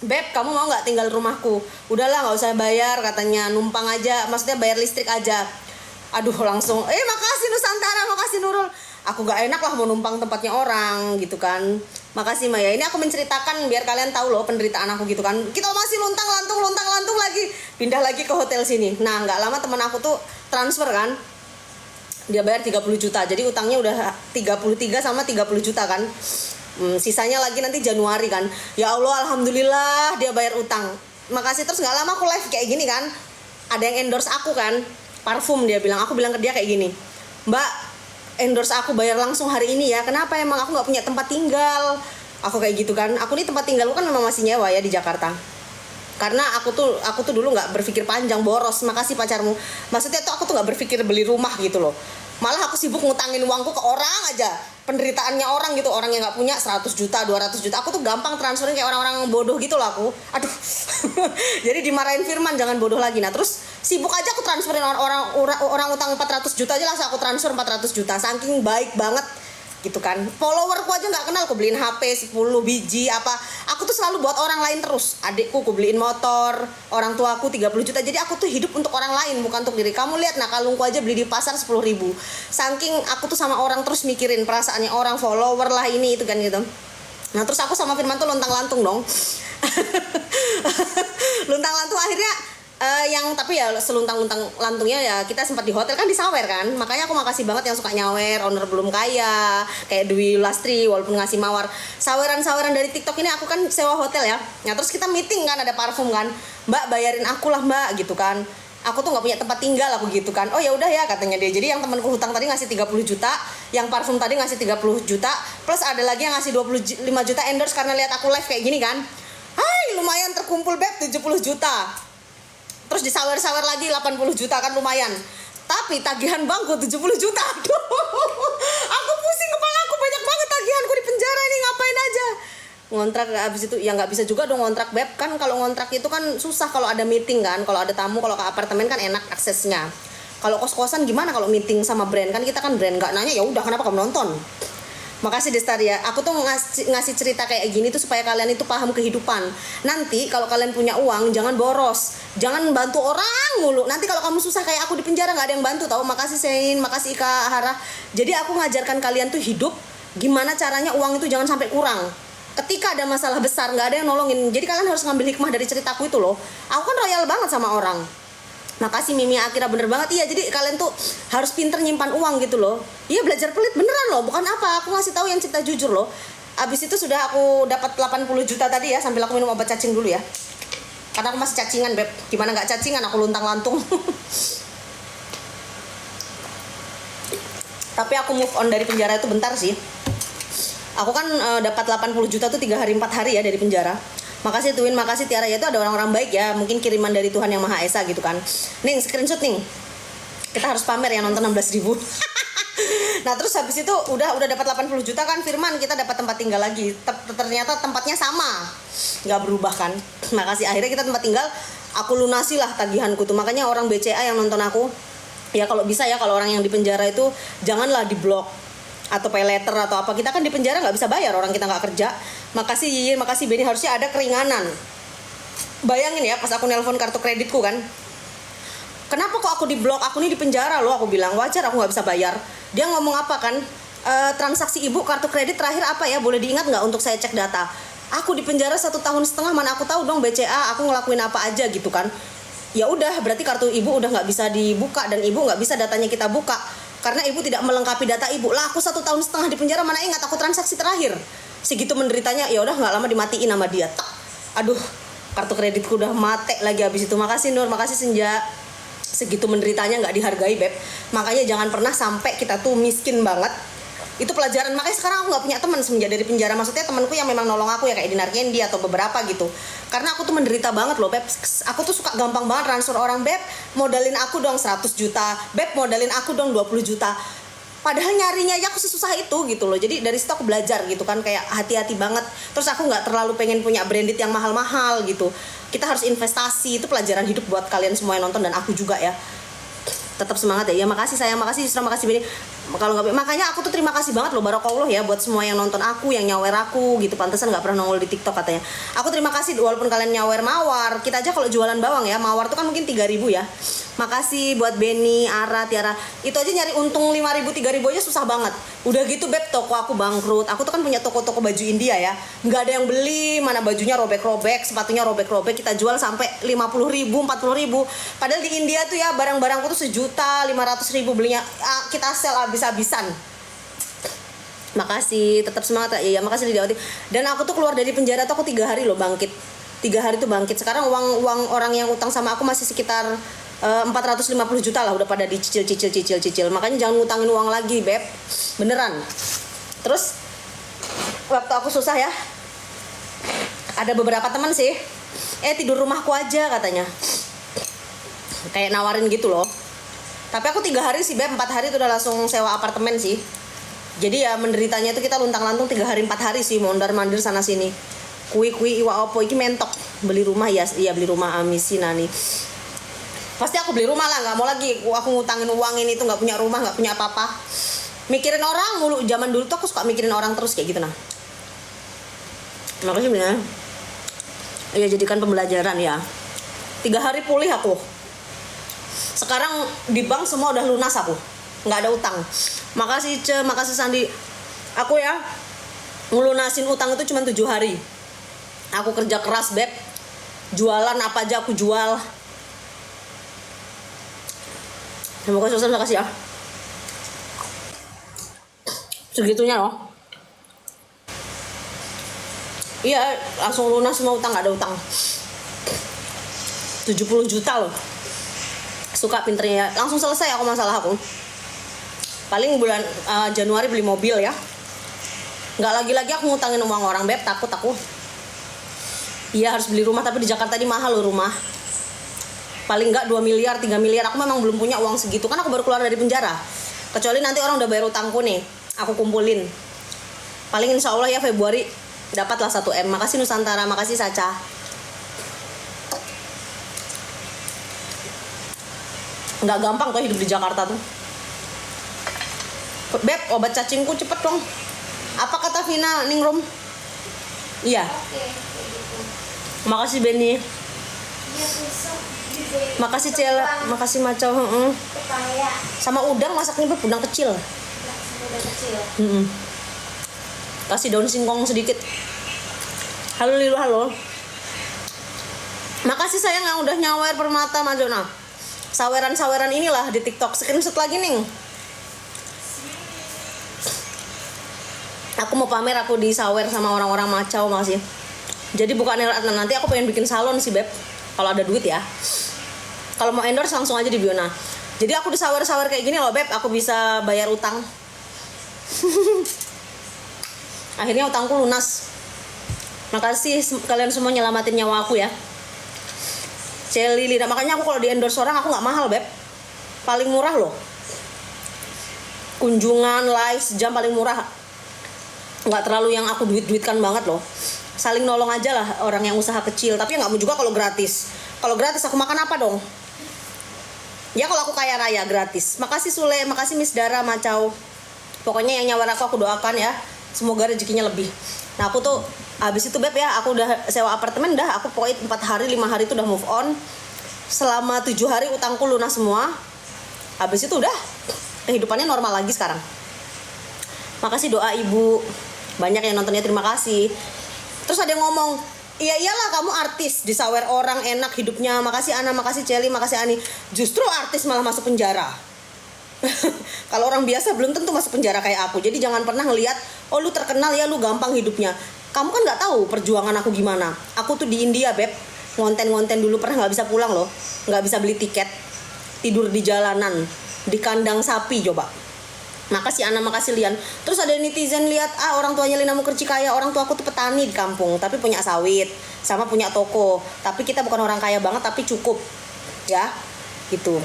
Beb, kamu mau nggak tinggal rumahku? Udahlah, nggak usah bayar katanya, numpang aja, maksudnya bayar listrik aja. Aduh, langsung, makasih Nusantara, makasih Nurul. Aku nggak enak lah mau numpang tempatnya orang gitu kan. Makasih Maya. Ini aku menceritakan biar kalian tahu loh penderitaan aku gitu kan. Kita masih luntang-lantung lagi, pindah lagi ke hotel sini. Nah, nggak lama teman aku tuh transfer kan. Dia bayar 30 juta, jadi utangnya udah 33 sama 30 juta kan. Sisanya lagi nanti Januari kan. Ya Allah, alhamdulillah dia bayar utang. Makasih. Terus gak lama aku live kayak gini kan, ada yang endorse aku kan, parfum. Dia bilang, aku bilang ke dia kayak gini, Mbak, endorse aku bayar langsung hari ini ya. Kenapa? Emang aku gak punya tempat tinggal. Aku kayak gitu kan. Aku nih tempat tinggalku kan memang masih nyewa ya di Jakarta. Karena aku tuh dulu nggak berpikir panjang, boros. Makasih pacarmu. Maksudnya tuh aku tuh nggak berpikir beli rumah gitu loh. Malah aku sibuk ngutangin uangku ke orang aja. Penderitaannya orang gitu, orang yang nggak punya 100 juta, 200 juta. Aku tuh gampang transferin kayak orang-orang bodoh gitu loh aku. Aduh. Jadi dimarahin Firman, jangan bodoh lagi. Nah terus sibuk aja aku transferin orang utang 400 juta aja langsung aku transfer 400 juta. Saking baik banget gitu kan. Followerku aja nggak kenal, aku beliin HP 10 biji apa. Aku tuh selalu buat orang lain terus. Adikku aku beliin motor, orang tuaku 30 juta. Jadi aku tuh hidup untuk orang lain, bukan untuk diri. Kamu lihat, nah kalungku aja beli di pasar 10 ribu. Saking aku tuh sama orang terus mikirin perasaannya orang, follower lah ini itu kan gitu. Nah terus aku sama Firman tuh lontang-lantung dong. Luntang-lantung akhirnya yang tapi ya seluntang-luntang lantungnya ya kita sempat di hotel kan, disawer kan. Makanya aku makasih banget yang suka nyawer, owner belum kaya kayak Dwi Lastri walaupun ngasih mawar. Saweran-saweran dari TikTok ini aku kan sewa hotel ya. Nah terus kita meeting kan, ada parfum kan, Mbak bayarin aku lah Mbak gitu kan. Aku tuh nggak punya tempat tinggal aku gitu kan. Oh ya udah ya katanya dia. Jadi yang temanku hutang tadi ngasih 30 juta, yang parfum tadi ngasih 30 juta, plus ada lagi yang ngasih 25 juta endorse karena lihat aku live kayak gini kan. Hai, lumayan terkumpul Beb 70 juta. Terus disawer-sawer lagi 80 juta kan lumayan. Tapi tagihan bankku 70 juta. Aduh. Aku pusing kepala aku, banyak banget tagihanku di penjara ini, ngapain aja. ngontrak abis itu ya nggak bisa juga dong ngontrak beb, kan kalau ngontrak itu kan susah kalau ada meeting kan, kalau ada tamu, kalau ke apartemen kan enak aksesnya. Kalau kos-kosan gimana kalau meeting sama brand, kan kita kan brand nggak nanya ya udah kenapa kamu nonton. Makasih Destaria, aku tuh ngasih cerita kayak gini tuh supaya kalian itu paham kehidupan. Nanti kalau kalian punya uang jangan boros, jangan bantu orang mulu. Nanti kalau kamu susah kayak aku di penjara nggak ada yang bantu tahu. Makasih Sein, makasih Ika Hara. Jadi aku ngajarkan kalian tuh hidup gimana caranya uang itu jangan sampai kurang. Ketika ada masalah besar nggak ada yang nolongin, jadi kalian harus ngambil hikmah dari ceritaku itu loh. Aku kan royal banget sama orang. Makasih Mimi Akira, bener banget. Iya, jadi kalian tuh harus pinter nyimpan uang gitu loh. Iya, belajar pelit beneran loh, bukan apa. Aku ngasih tahu yang cerita jujur loh. Abis itu sudah aku dapat 80 juta tadi ya, sambil aku minum obat cacing dulu ya. Karena aku masih cacingan beb. Gimana nggak cacingan, aku luntang-lantung. Tapi aku move on dari penjara itu bentar sih. Aku kan dapat 80 juta tuh 3 hari 4 hari ya dari penjara. Makasih Twin, makasih Tiara, ya itu ada orang-orang baik ya, mungkin kiriman dari Tuhan Yang Maha Esa gitu kan. Nih screenshot nih. Kita harus pamer yang nonton 16.000. Nah terus habis itu udah dapat 80 juta kan Firman, kita dapat tempat tinggal lagi. Ternyata tempatnya sama, nggak berubah kan. Makasih, akhirnya kita tempat tinggal. Aku lunasi lah tagihanku tuh. Makanya orang BCA yang nonton aku, ya kalau bisa ya, kalau orang yang di penjara itu janganlah diblok atau pay letter atau apa. Kita kan di penjara nggak bisa bayar, orang kita nggak kerja. Makasih Yiyin, makasih Benny, harusnya ada keringanan. Bayangin ya pas aku nelpon kartu kreditku kan, kenapa kok aku di blok, aku nih di penjara loh. Aku bilang wajar aku nggak bisa bayar. Dia ngomong apa kan, transaksi ibu kartu kredit terakhir apa ya, boleh diingat nggak untuk saya cek data. Aku di penjara 1,5 tahun, mana aku tahu dong BCA aku ngelakuin apa aja gitu kan. Ya udah, berarti kartu ibu udah nggak bisa dibuka dan ibu nggak bisa datanya kita buka karena ibu tidak melengkapi data ibu. Lah aku 1,5 tahun di penjara, mana ingat aku transaksi terakhir. Segitu menderitanya, ya udah nggak lama dimatiin sama dia. Aduh, kartu kreditku udah mate lagi habis itu. Makasih Nur, makasih Senja. Segitu menderitanya nggak dihargai beb. Makanya jangan pernah sampai kita tuh miskin banget. Itu pelajaran. Makanya sekarang aku nggak punya teman semenjak dari penjara. Maksudnya temanku yang memang nolong aku ya kayak Dinar Candy atau beberapa gitu. Karena aku tuh menderita banget loh beb. Aku tuh suka gampang banget transfer orang, beb modalin aku dong 100 juta, beb modalin aku dong 20 juta. Padahal nyarinya aja aku sesusah itu gitu loh. Jadi dari situ aku belajar gitu kan, kayak hati-hati banget. Terus aku nggak terlalu pengen punya branded yang mahal-mahal gitu. Kita harus investasi. Itu pelajaran hidup buat kalian semua yang nonton dan aku juga ya. Tetap semangat ya. Ya makasih sayang, makasih Yusra, makasih Bini. Kalau nggak, makanya aku tuh terima kasih banget loh, barokallah ya buat semua yang nonton aku, yang nyawer aku gitu. Pantesan nggak pernah nongol di TikTok katanya. Aku terima kasih walaupun kalian nyawer mawar. Kita aja kalau jualan bawang ya, mawar tuh kan mungkin 3.000 ya. Makasih buat Benny, Ara, Tiara. Itu aja nyari untung 5.000, 3.000 aja susah banget. Udah gitu beb, toko aku bangkrut. Aku tuh kan punya toko-toko baju India ya. Nggak ada yang beli, mana bajunya robek-robek, sepatunya robek-robek. Kita jual sampai 50.000, 40.000. Padahal di India tuh ya barang-barangku tuh 1.500.000 belinya. Kita sell habis-habisan. Makasih, tetap semangat ya. Makasih Lidiawati. Dan aku tuh keluar dari penjara tuh aku 3 hari loh bangkit. 3 hari tuh bangkit. Sekarang uang orang yang utang sama aku masih sekitar 450 juta lah, udah pada dicicil. Makanya jangan ngutangin uang lagi beb, beneran. Terus waktu aku susah ya, ada beberapa teman sih tidur rumahku aja katanya, kayak nawarin gitu loh. Tapi aku 3 hari sih beb, 4 hari itu udah langsung sewa apartemen sih. Jadi ya menderitanya itu kita luntang-lantung 3 hari 4 hari sih, mondar-mandir sana sini. Kui iwa opo iki mentok beli rumah ya, iya beli rumah amisi nani. Pasti aku beli rumah lah, nggak mau lagi aku ngutangin uang ini tuh, nggak punya rumah, nggak punya apa-apa. Mikirin orang mulu, zaman dulu tuh aku suka mikirin orang terus kayak gitu nah. Makasih ya. Ya jadikan pembelajaran ya. 3 hari pulih aku. Sekarang di bank semua udah lunas aku, nggak ada utang. Makasih Ce, makasih Sandi. Aku ya ngelunasin utang itu cuma 7 hari. Aku kerja keras beb, jualan apa aja aku jual. Terima kasih, terima kasih ya. Segitunya loh. Iya, langsung lunas semua utang, gak ada utang. 70 juta loh. Suka pinternya, langsung selesai aku masalah aku. Paling bulan Januari beli mobil ya. Gak lagi-lagi aku ngutangin uang orang beb, takut aku. Iya harus beli rumah, tapi di Jakarta ini mahal loh rumah. Paling enggak 2 miliar, 3 miliar. Aku memang belum punya uang segitu, kan aku baru keluar dari penjara. Kecuali nanti orang udah bayar utangku nih, aku kumpulin. Paling insya Allah ya Februari Dapatlah 1 M. Makasih Nusantara, makasih Saca. Nggak gampang tuh hidup di Jakarta tuh. Beb, obat cacingku cepet dong. Apa kata Vina Ningrum? Iya. Oke, kayak gitu. Makasih Benny. Dia besok juga. Makasih Cel, makasih Macau. Pepaya. Sama udang masaknya Beb, udang kecil. Udah kecil. Kasih daun singkong sedikit. Halo Lilu, halo. Makasih sayang yang udah nyawer permata Majona. Saweran-saweran inilah di TikTok. Screenshot lagi nih. Aku mau pamer aku disawer sama orang-orang Macau, makasih. Jadi bukan nanti aku pengen bikin salon sih Beb. Kalau ada duit ya. Kalau mau endorse langsung aja di Biona. Jadi aku disawer-sawer kayak gini loh Beb, aku bisa bayar utang. Akhirnya utangku lunas. Makasih kalian semua nyelamatin nyawa aku ya. Celi Lina, makanya aku kalau di endorse orang aku nggak mahal Beb. Paling murah loh. Kunjungan live sejam paling murah. Nggak terlalu yang aku duit-duitkan banget loh. Saling nolong aja lah orang yang usaha kecil. Tapi nggak mau juga kalau gratis. Kalau gratis aku makan apa dong? Ya kalau aku kaya raya gratis. Makasih Sule, makasih Miss Dara Macau. Pokoknya yang nyawar aku doakan ya. Semoga rezekinya lebih. Nah aku tuh abis itu Beb ya, aku udah sewa apartemen dah. Aku pokoknya 4 hari 5 hari itu udah move on. Selama 7 hari utangku lunas semua. Abis itu udah kehidupannya normal lagi sekarang. Makasih doa ibu. Banyak yang nontonnya, terima kasih. Terus ada yang ngomong, iya iyalah kamu artis, disawer orang enak hidupnya. Makasih Ana, makasih Celi, makasih Ani. Justru artis malah masuk penjara. Kalau orang biasa belum tentu masuk penjara kayak aku. Jadi jangan pernah ngelihat, oh lu terkenal ya lu gampang hidupnya. Kamu kan nggak tahu perjuangan aku gimana. Aku tuh di India Beb, ngonten dulu pernah nggak bisa pulang loh, nggak bisa beli tiket, tidur di jalanan, di kandang sapi coba. Makasih Ana, makasih Lian. Terus ada netizen lihat, orang tuanya Lina Mukherjee kaya. Orang tua aku tuh petani di kampung, tapi punya sawit, sama punya toko. Tapi kita bukan orang kaya banget, tapi cukup, ya, gitu.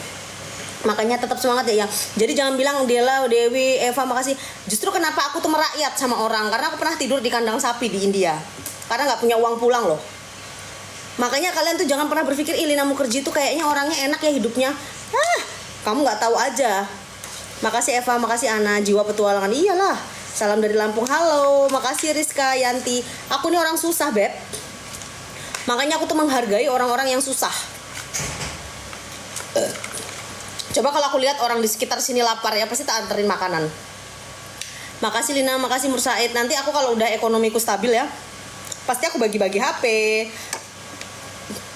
Makanya tetap semangat ya. Jadi jangan bilang Dela, Dewi, Eva, makasih. Justru kenapa aku tuh merakyat sama orang, karena aku pernah tidur di kandang sapi di India. Karena nggak punya uang pulang loh. Makanya kalian tuh jangan pernah berpikir, Lina Mukherjee tuh kayaknya orangnya enak ya hidupnya. Kamu nggak tahu aja. Makasih Eva, makasih Ana, jiwa petualangan. Iyalah. Salam dari Lampung, halo. Makasih Rizka, Yanti. Aku ini orang susah Beb. Makanya aku tuh menghargai orang-orang yang susah. Coba kalau aku lihat orang di sekitar sini lapar ya pasti tak anterin makanan. Makasih Lina, makasih Mursaid. Nanti aku kalau udah ekonomiku stabil ya, pasti aku bagi-bagi HP.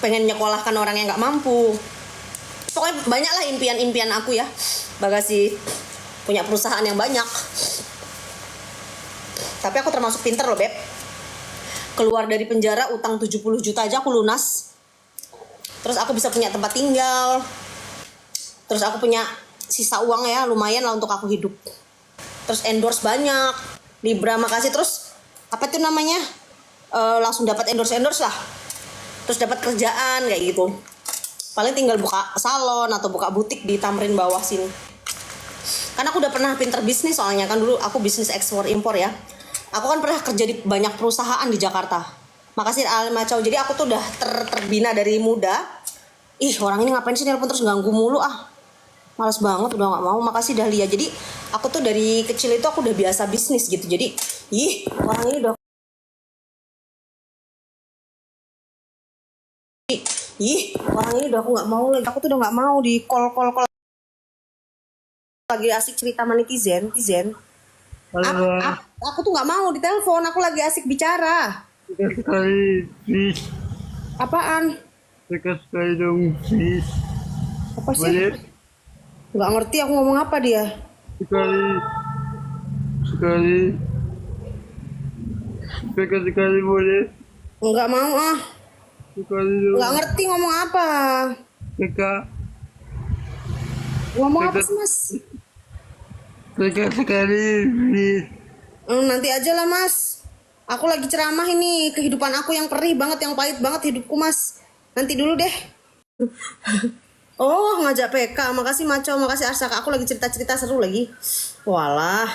Pengen nyekolahkan orang yang nggak mampu. Pokoknya banyak lah impian-impian aku ya. Bagasi punya perusahaan yang banyak. Tapi aku termasuk pinter loh Beb. Keluar dari penjara utang 70 juta aja aku lunas. Terus aku bisa punya tempat tinggal. Terus aku punya sisa uang ya, lumayan lah untuk aku hidup. Terus endorse banyak. Libra makasih. Terus apa itu namanya? Langsung dapat endorse lah. Terus dapat kerjaan kayak gitu. Paling tinggal buka salon atau buka butik di Tamrin bawah sini. Karena aku udah pernah pinter bisnis soalnya, kan dulu aku bisnis ekspor impor ya. Aku kan pernah kerja di banyak perusahaan di Jakarta. Makasih Al Macau. Jadi aku tuh udah terbina dari muda. Ih orang ini ngapain sih nelpon terus ganggu mulu Males banget, udah gak mau. Makasih Dahlia. Jadi aku tuh dari kecil itu aku udah biasa bisnis gitu. Jadi orang ini udah aku gak mau lagi. Aku tuh udah gak mau di call lagi asik cerita sama netizen. Aku tuh nggak mau ditelepon, aku lagi asik bicara. Sekali, please. Apaan? Sekali dong, please. Apa sih? Boleh? Nggak ngerti aku ngomong apa dia. Sekali boleh? Nggak mau Sekali dong. Nggak ngerti ngomong apa. Ngomong apa sih Mas? Sekali, please. Nanti aja lah Mas. Aku lagi ceramah ini, kehidupan aku yang perih banget, yang pahit banget hidupku Mas. Nanti dulu deh. Oh ngajak PK, makasih Maco, makasih Arsaka. Aku lagi cerita-cerita seru lagi. Walah,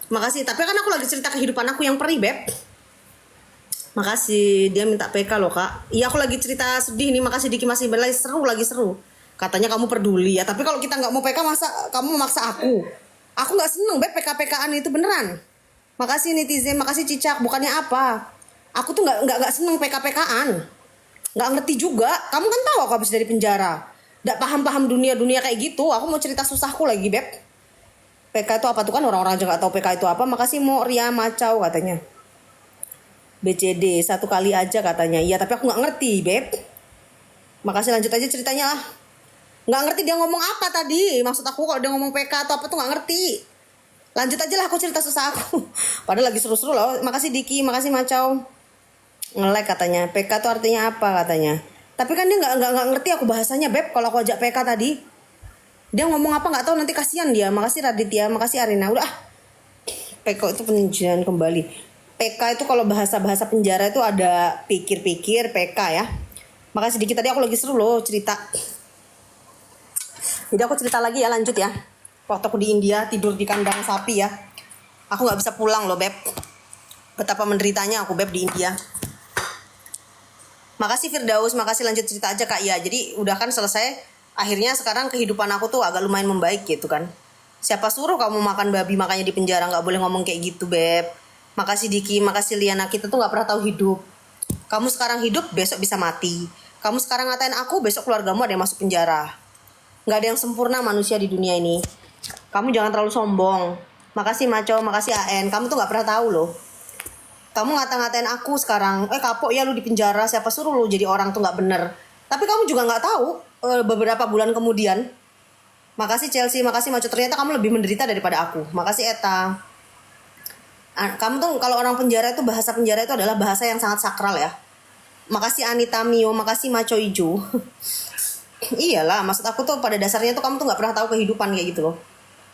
makasih. Tapi kan aku lagi cerita kehidupan aku yang perih Beb. Makasih, dia minta PK loh kak. Iya aku lagi cerita sedih nih, makasih Diki masih berlai seru lagi seru. Katanya kamu peduli ya, tapi kalau kita nggak mau PK masa kamu memaksa aku? Aku nggak seneng beb PK-PKan itu beneran. Makasih netizen, makasih Cicak. Bukannya apa? Aku tuh nggak seneng PK-PKan. Nggak ngerti juga. Kamu kan tahu aku habis dari penjara. Nggak paham dunia kayak gitu. Aku mau cerita susahku lagi beb. PK itu apa tuh kan orang-orang juga nggak tahu PK itu apa. Makasih mau Ria Macau katanya. BCD 1 kali aja katanya. Iya tapi aku nggak ngerti beb. Makasih, lanjut aja ceritanya lah. Nggak ngerti dia ngomong apa tadi. Maksud aku kalau dia ngomong PK atau apa tuh nggak ngerti. Lanjut aja lah aku cerita susah aku. Padahal lagi seru-seru loh. Makasih Diki, makasih Macau. Nge-like katanya. PK itu artinya apa katanya. Tapi kan dia nggak ngerti aku bahasanya beb. Kalau aku ajak PK tadi. Dia ngomong apa nggak tahu, nanti kasihan dia. Makasih Raditya, makasih Arina. Udah. PK itu peninjauan kembali. PK itu kalau bahasa-bahasa penjara itu ada pikir-pikir PK ya. Makasih Diki, tadi aku lagi seru loh cerita. Jadi aku cerita lagi ya, lanjut ya. Waktu aku di India tidur di kandang sapi ya. Aku nggak bisa pulang loh beb. Betapa menderitanya aku beb di India. Makasih Firdaus, makasih, lanjut cerita aja kak ya. Jadi udah kan selesai. Akhirnya sekarang kehidupan aku tuh agak lumayan membaik gitu kan. Siapa suruh kamu makan babi makanya di penjara, nggak boleh ngomong kayak gitu beb. Makasih Diki, makasih Liana, kita tuh gak pernah tahu hidup. Kamu sekarang hidup, besok bisa mati. Kamu sekarang ngatain aku, besok keluargamu ada yang masuk penjara. Gak ada yang sempurna manusia di dunia ini. Kamu jangan terlalu sombong. Makasih Maco, makasih AN, kamu tuh gak pernah tahu loh. Kamu ngata-ngatain aku sekarang, kapok ya lu di penjara, siapa suruh lu jadi orang tuh gak bener. Tapi kamu juga gak tahu, beberapa bulan kemudian. Makasih Chelsea, makasih Maco, ternyata kamu lebih menderita daripada aku. Makasih Eta. Kamu tuh kalau orang penjara itu, bahasa penjara itu adalah bahasa yang sangat sakral ya. Makasih Anita Mio, makasih Maco Ijo. Iyalah, maksud aku tuh pada dasarnya tuh kamu tuh nggak pernah tahu kehidupan kayak gitu loh.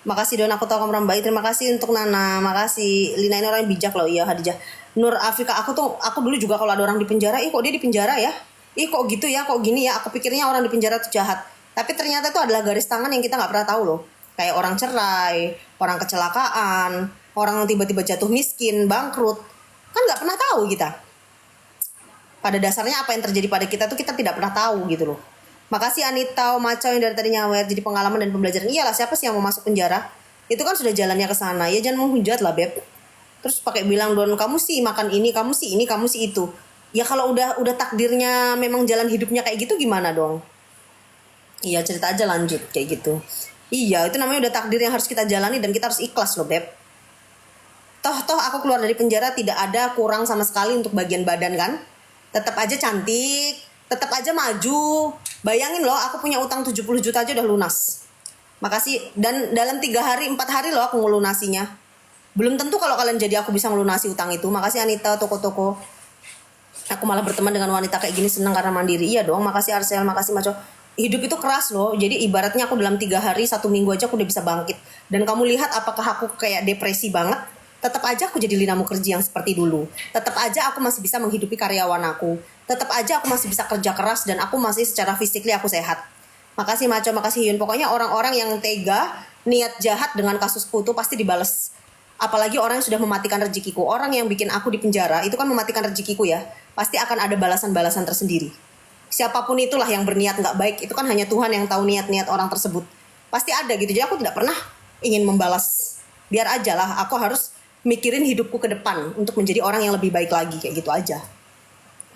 Makasih Don, aku tahu kamu orang baik. Terima kasih untuk Nana, makasih Lina, ini orang yang bijak loh. Iya Hadijah. Nur Afika, aku dulu juga kalau ada orang di penjara, kok dia di penjara ya? Kok gitu ya, kok gini ya? Aku pikirnya orang di penjara tuh jahat. Tapi ternyata itu adalah garis tangan yang kita nggak pernah tahu loh. Kayak orang cerai, orang kecelakaan, orang yang tiba-tiba jatuh miskin, bangkrut. Kan gak pernah tahu kita. Pada dasarnya apa yang terjadi pada kita tuh kita tidak pernah tahu gitu loh. Makasih Anita, Macau yang dari tadi nyawer. Jadi pengalaman dan pembelajaran. Iyalah, siapa sih yang mau masuk penjara? Itu kan sudah jalannya ke sana. Ya jangan menghujat lah beb. Terus pakai bilang Don, kamu sih makan ini, kamu sih ini, kamu sih itu. Ya kalau udah takdirnya memang jalan hidupnya kayak gitu gimana dong? Iya cerita aja lanjut kayak gitu. Iya, itu namanya udah takdir yang harus kita jalani dan kita harus ikhlas loh, Beb. Toh aku keluar dari penjara tidak ada kurang sama sekali untuk bagian badan kan. Tetap aja cantik, tetap aja maju. Bayangin loh, aku punya utang 70 juta aja udah lunas. Makasih, dan dalam 3 hari, 4 hari loh aku ngelunasinya. Belum tentu kalau kalian jadi aku bisa ngelunasi utang itu. Makasih Anita, toko-toko. Aku malah berteman dengan wanita kayak gini seneng karena mandiri. Iya dong, makasih Arsel, makasih Maco. Hidup itu keras loh. Jadi ibaratnya aku dalam 3 hari, 1 minggu aja aku udah bisa bangkit. Dan kamu lihat apakah aku kayak depresi banget? Tetap aja aku jadi Lina Mukherjee yang seperti dulu. Tetap aja aku masih bisa menghidupi karyawan aku. Tetap aja aku masih bisa kerja keras dan aku masih secara fisikly aku sehat. Makasih Maco, makasih Hyun. Pokoknya orang-orang yang tega, niat jahat dengan kasusku itu pasti dibales. Apalagi orang yang sudah mematikan rezekiku. Orang yang bikin aku di penjara itu kan mematikan rezekiku ya. Pasti akan ada balasan-balasan tersendiri. Siapapun itulah yang berniat nggak baik, itu kan hanya Tuhan yang tahu niat-niat orang tersebut. Pasti ada gitu. Jadi aku tidak pernah ingin membalas. Biar aja lah, aku harus mikirin hidupku ke depan untuk menjadi orang yang lebih baik lagi, kayak gitu aja.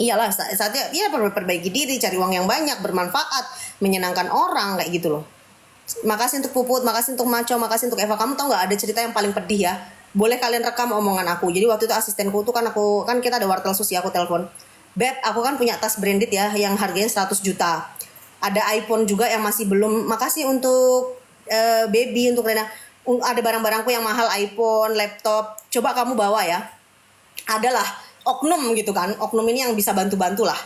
Iyalah, saatnya ya perbaiki diri, cari uang yang banyak, bermanfaat, menyenangkan orang, kayak gitu loh. Makasih untuk Puput, makasih untuk Maco, makasih untuk Eva. Kamu tau nggak ada cerita yang paling pedih ya? Boleh kalian rekam omongan aku. Jadi waktu itu asistenku tuh kan kita ada wartel sushi, aku telepon. Beb, aku kan punya tas branded ya yang harganya 100 juta. Ada iPhone juga yang masih belum. Makasih untuk baby, untuk Rena. Ada barang-barangku yang mahal, iPhone, laptop. Coba kamu bawa ya. Adalah oknum gitu kan. Oknum ini yang bisa bantu-bantu lah.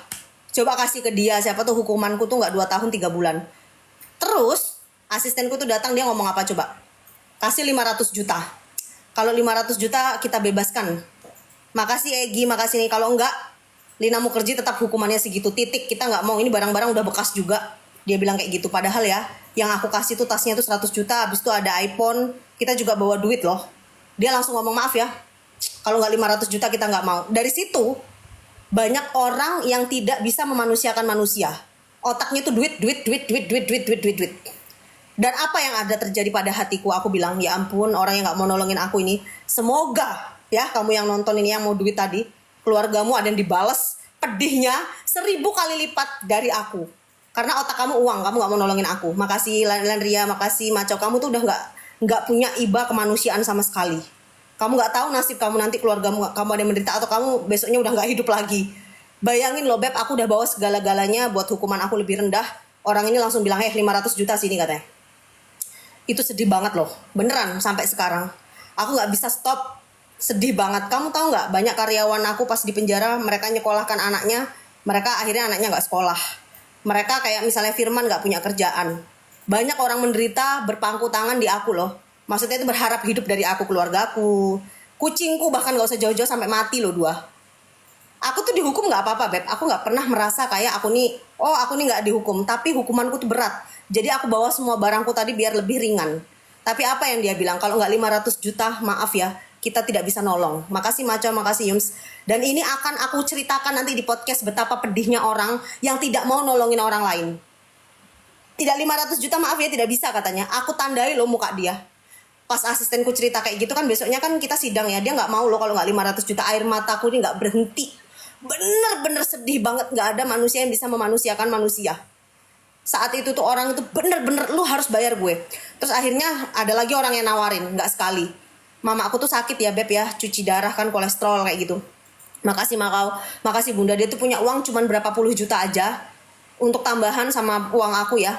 Coba kasih ke dia. Siapa tuh hukumanku tuh nggak 2 tahun 3 bulan. Terus asistenku tuh datang, dia ngomong apa coba? Kasih 500 juta. Kalau 500 juta kita bebaskan. Makasih Egi, makasih nih. Kalau enggak, Lina Mukherjee tetap hukumannya segitu, titik. Kita nggak mau, ini barang-barang udah bekas juga. Dia bilang kayak gitu. Padahal ya, yang aku kasih tuh tasnya tuh 100 juta. Habis itu ada iPhone. Kita juga bawa duit loh. Dia langsung ngomong maaf ya. Kalau nggak 500 juta kita nggak mau. Dari situ, banyak orang yang tidak bisa memanusiakan manusia. Otaknya itu duit. Dan apa yang ada terjadi pada hatiku, aku bilang, ya ampun, orang yang gak mau nolongin aku ini, semoga ya kamu yang nonton ini yang mau duit tadi, keluargamu ada yang dibales pedihnya 1000 kali lipat dari aku. Karena otak kamu uang, kamu gak mau nolongin aku. Makasih Landria, makasih Macau, kamu tuh udah gak punya iba kemanusiaan sama sekali. Kamu gak tahu nasib kamu nanti, keluargamu kamu ada yang menderita atau kamu besoknya udah gak hidup lagi. Bayangin loh Beb, aku udah bawa segala-galanya buat hukuman aku lebih rendah. Orang ini langsung bilang 500 juta sini katanya. Itu sedih banget loh, beneran sampai sekarang. Aku gak bisa stop, sedih banget. Kamu tahu gak, banyak karyawan aku pas di penjara, mereka nyekolahkan anaknya, mereka akhirnya anaknya gak sekolah. Mereka kayak misalnya Firman gak punya kerjaan. Banyak orang menderita berpangku tangan di aku loh. Maksudnya itu berharap hidup dari aku, keluargaku, kucingku bahkan gak usah jauh-jauh sampai mati loh 2. Aku tuh dihukum gak apa-apa Beb. Aku gak pernah merasa kayak aku nih gak dihukum. Tapi hukumanku tuh berat. Jadi aku bawa semua barangku tadi biar lebih ringan. Tapi apa yang dia bilang? Kalau nggak 500 juta, maaf ya, kita tidak bisa nolong. Makasih Maco, makasih Yums. Dan ini akan aku ceritakan nanti di podcast betapa pedihnya orang yang tidak mau nolongin orang lain. Tidak 500 juta, maaf ya, tidak bisa katanya. Aku tandai loh muka dia. Pas asistenku cerita kayak gitu kan, besoknya kan kita sidang ya. Dia nggak mau loh kalau nggak 500 juta. Air mataku ini nggak berhenti. Bener-bener sedih banget. Nggak ada manusia yang bisa memanusiakan manusia. Saat itu tuh orang itu bener-bener lu harus bayar gue. Terus akhirnya ada lagi orang yang nawarin, nggak sekali. Mama aku tuh sakit ya Beb ya, cuci darah kan, kolesterol kayak gitu. Makasih Makau, makasih Bunda, dia tuh punya uang cuman berapa puluh juta aja untuk tambahan sama uang aku ya.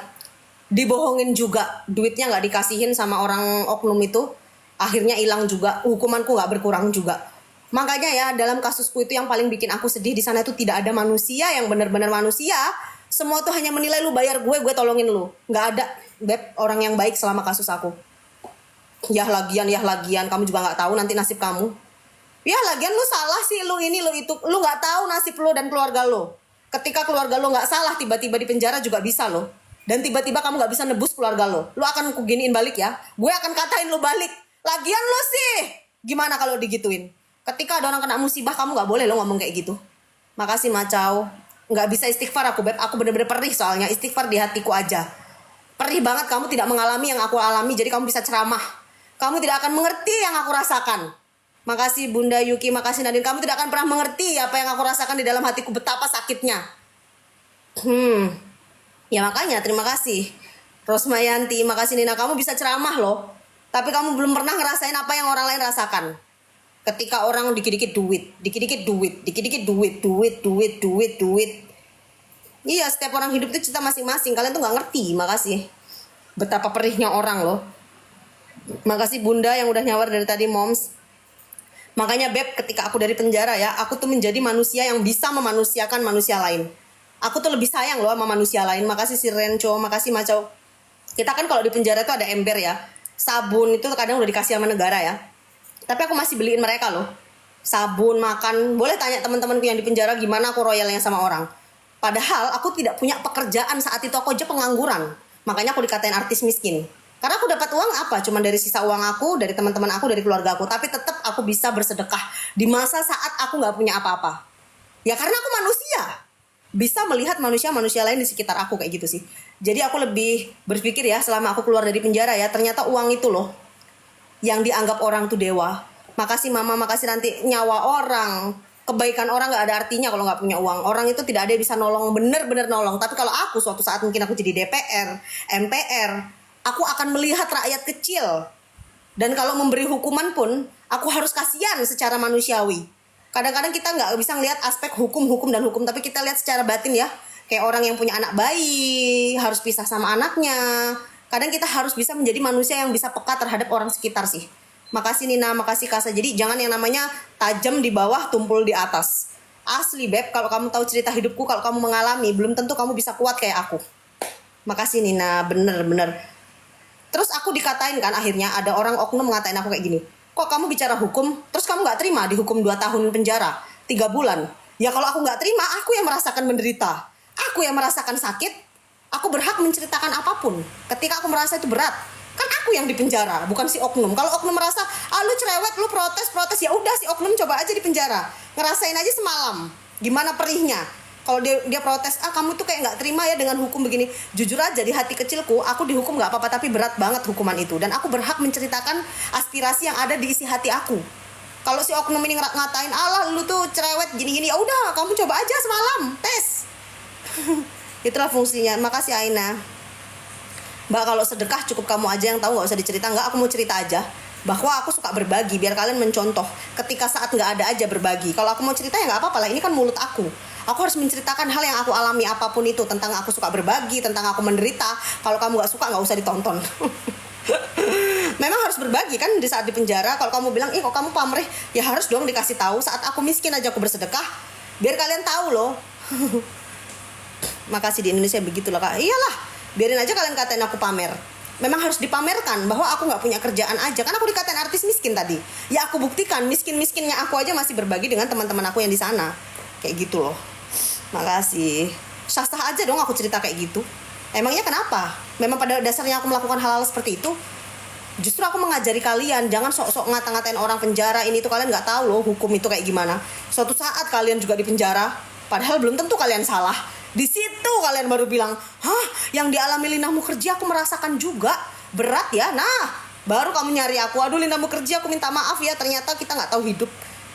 Dibohongin juga, duitnya nggak dikasihin sama orang oknum itu. Akhirnya hilang juga, hukumanku nggak berkurang juga. Makanya ya dalam kasusku itu yang paling bikin aku sedih di sana itu tidak ada manusia yang benar-benar manusia. Semua tuh hanya menilai lu bayar gue tolongin lu. Nggak ada Beb orang yang baik selama kasus aku. Ya lagian, kamu juga nggak tahu nanti nasib kamu. Ya lagian lu salah sih, lu ini lu itu, lu nggak tahu nasib lu dan keluarga lu. Ketika keluarga lu nggak salah, tiba-tiba di penjara juga bisa lo. Dan tiba-tiba kamu nggak bisa nebus keluarga lo. Lu akan kuginiin balik ya. Gue akan katain lu balik. Lagian lu sih, gimana kalau digituin? Ketika ada orang kena musibah, kamu nggak boleh lo ngomong kayak gitu. Makasih Macau. Nggak bisa istighfar aku Beb, aku bener-bener perih soalnya, istighfar di hatiku aja. Perih banget kamu tidak mengalami yang aku alami, jadi kamu bisa ceramah. Kamu tidak akan mengerti yang aku rasakan. Makasih Bunda Yuki, makasih Nadine, kamu tidak akan pernah mengerti apa yang aku rasakan di dalam hatiku, betapa sakitnya. Ya makanya terima kasih Rosmayanti, makasih Nina, kamu bisa ceramah loh. Tapi kamu belum pernah ngerasain apa yang orang lain rasakan. Ketika orang dikit-dikit duit. Iya, setiap orang hidup itu cerita masing-masing. Kalian tuh gak ngerti, makasih. Betapa perihnya orang loh. Makasih Bunda yang udah nyawar dari tadi, Moms. Makanya Beb, ketika aku dari penjara ya, aku tuh menjadi manusia yang bisa memanusiakan manusia lain. Aku tuh lebih sayang loh sama manusia lain. Makasih si Renco, makasih Macau. Kita kan kalau di penjara tuh ada ember ya. Sabun itu kadang udah dikasih sama negara ya. Tapi aku masih beliin mereka loh. Sabun, makan. Boleh tanya teman-temanku yang di penjara gimana aku royalnya sama orang. Padahal aku tidak punya pekerjaan saat itu, aku aja pengangguran. Makanya aku dikatain artis miskin. Karena aku dapat uang apa? Cuma dari sisa uang aku, dari teman-teman aku, dari keluarga aku. Tapi tetap aku bisa bersedekah di masa saat aku gak punya apa-apa. Ya karena aku manusia. Bisa melihat manusia-manusia lain di sekitar aku kayak gitu sih. Jadi aku lebih berpikir ya selama aku keluar dari penjara ya, ternyata uang itu loh yang dianggap orang tuh dewa. Makasih Mama, makasih nanti. Nyawa orang, kebaikan orang gak ada artinya kalau gak punya uang. Orang itu tidak ada yang bisa nolong, bener-bener nolong. Tapi kalau aku suatu saat mungkin aku jadi DPR, MPR, aku akan melihat rakyat kecil. Dan kalau memberi hukuman pun, aku harus kasihan secara manusiawi. Kadang-kadang kita gak bisa ngelihat aspek hukum dan hukum, tapi kita lihat secara batin ya. Kayak orang yang punya anak bayi, harus pisah sama anaknya. Kadang kita harus bisa menjadi manusia yang bisa peka terhadap orang sekitar sih. Makasih Nina, makasih Kasa. Jadi jangan yang namanya tajam di bawah, tumpul di atas. Asli Beb, kalau kamu tahu cerita hidupku, kalau kamu mengalami, belum tentu kamu bisa kuat kayak aku. Makasih Nina, bener-bener. Terus aku dikatain kan akhirnya, ada orang oknum ngatain aku kayak gini. Kok kamu bicara hukum, terus kamu gak terima dihukum 2 tahun penjara, 3 bulan. Ya kalau aku gak terima, aku yang merasakan menderita. Aku yang merasakan sakit. Aku berhak menceritakan apapun. Ketika aku merasa itu berat, kan aku yang dipenjara, bukan si oknum. Kalau oknum merasa, lu cerewet, lu protes, ya udah si oknum coba aja di penjara, ngerasain aja semalam. Gimana perihnya? Kalau dia protes, kamu tuh kayak nggak terima ya dengan hukum begini. Jujur aja di hati kecilku, aku dihukum nggak apa-apa, tapi berat banget hukuman itu. Dan aku berhak menceritakan aspirasi yang ada di isi hati aku. Kalau si oknum ini ngatain, Allah lu tuh cerewet gini-gini, ya udah kamu coba aja semalam, tes. Itulah fungsinya. Makasih Aina. Mbak, kalau sedekah cukup kamu aja yang tahu, nggak usah dicerita. Nggak, aku mau cerita aja bahwa aku suka berbagi biar kalian mencontoh ketika saat nggak ada aja berbagi. Kalau aku mau cerita ya nggak apa-apa lah, ini kan mulut aku harus menceritakan hal yang aku alami apapun itu, tentang aku suka berbagi, tentang aku menderita. Kalau kamu nggak suka nggak usah ditonton. Memang harus berbagi kan di saat di penjara. Kalau kamu bilang kok kamu pamrih, ya harus dong dikasih tahu. Saat aku miskin aja aku bersedekah biar kalian tahu loh. Makasih, di Indonesia begitulah Kak. Iyalah, biarin aja kalian katain aku pamer. Memang harus dipamerkan bahwa aku nggak punya kerjaan aja. Kan aku dikatain artis miskin tadi. Ya aku buktikan miskin-miskinnya aku aja masih berbagi dengan teman-teman aku yang di sana. Kayak gitu loh. Makasih. Sah-sah aja dong aku cerita kayak gitu. Emangnya kenapa? Memang pada dasarnya aku melakukan hal-hal seperti itu. Justru aku mengajari kalian, jangan sok-sok ngata-ngatain orang penjara ini tuh, kalian nggak tahu loh hukum itu kayak gimana. Suatu saat kalian juga di penjara, padahal belum tentu kalian salah. Di situ kalian baru bilang, yang dialami Lina Mukherjee aku merasakan juga, berat ya. Nah, baru kamu nyari aku, aduh Lina Mukherjee aku minta maaf ya, ternyata kita nggak tahu hidup.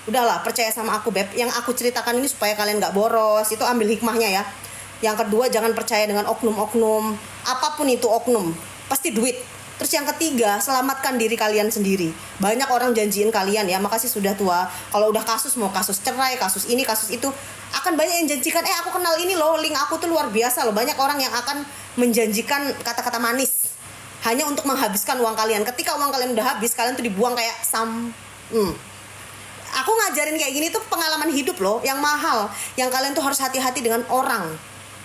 Udahlah, percaya sama aku Beb. Yang aku ceritakan ini supaya kalian nggak boros, itu ambil hikmahnya ya. Yang kedua, jangan percaya dengan oknum-oknum, apapun itu oknum, pasti duit. Terus yang ketiga, selamatkan diri kalian sendiri. Banyak orang janjiin kalian ya, makasih sudah tua. Kalau udah kasus, mau kasus cerai, kasus ini, kasus itu, akan banyak yang janjikan, aku kenal ini loh, link aku tuh luar biasa loh. Banyak orang yang akan menjanjikan kata-kata manis hanya untuk menghabiskan uang kalian. Ketika uang kalian udah habis, kalian tuh dibuang kayak Aku ngajarin kayak gini tuh pengalaman hidup loh, yang mahal. Yang kalian tuh harus hati-hati dengan orang.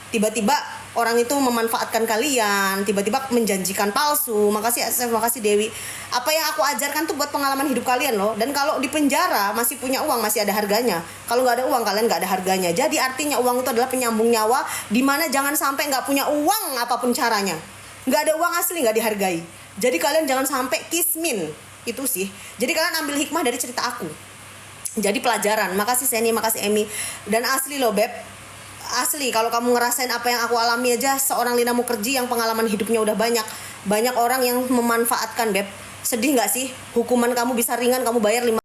Tiba-tiba orang itu memanfaatkan kalian, tiba-tiba menjanjikan palsu. Makasih Asef, makasih Dewi. Apa yang aku ajarkan tuh buat pengalaman hidup kalian loh. Dan kalau di penjara masih punya uang, masih ada harganya. Kalau nggak ada uang, kalian nggak ada harganya. Jadi artinya uang itu adalah penyambung nyawa, dimana jangan sampai nggak punya uang apapun caranya. Nggak ada uang asli nggak dihargai. Jadi kalian jangan sampai kismin. Itu sih. Jadi kalian ambil hikmah dari cerita aku. Jadi pelajaran. Makasih Seni, makasih Emi. Dan asli loh Beb, asli kalau kamu ngerasain apa yang aku alami aja, seorang Lina Mukherjee yang pengalaman hidupnya udah banyak orang yang memanfaatkan Beb. Sedih gak sih? Hukuman kamu bisa ringan, kamu bayar 5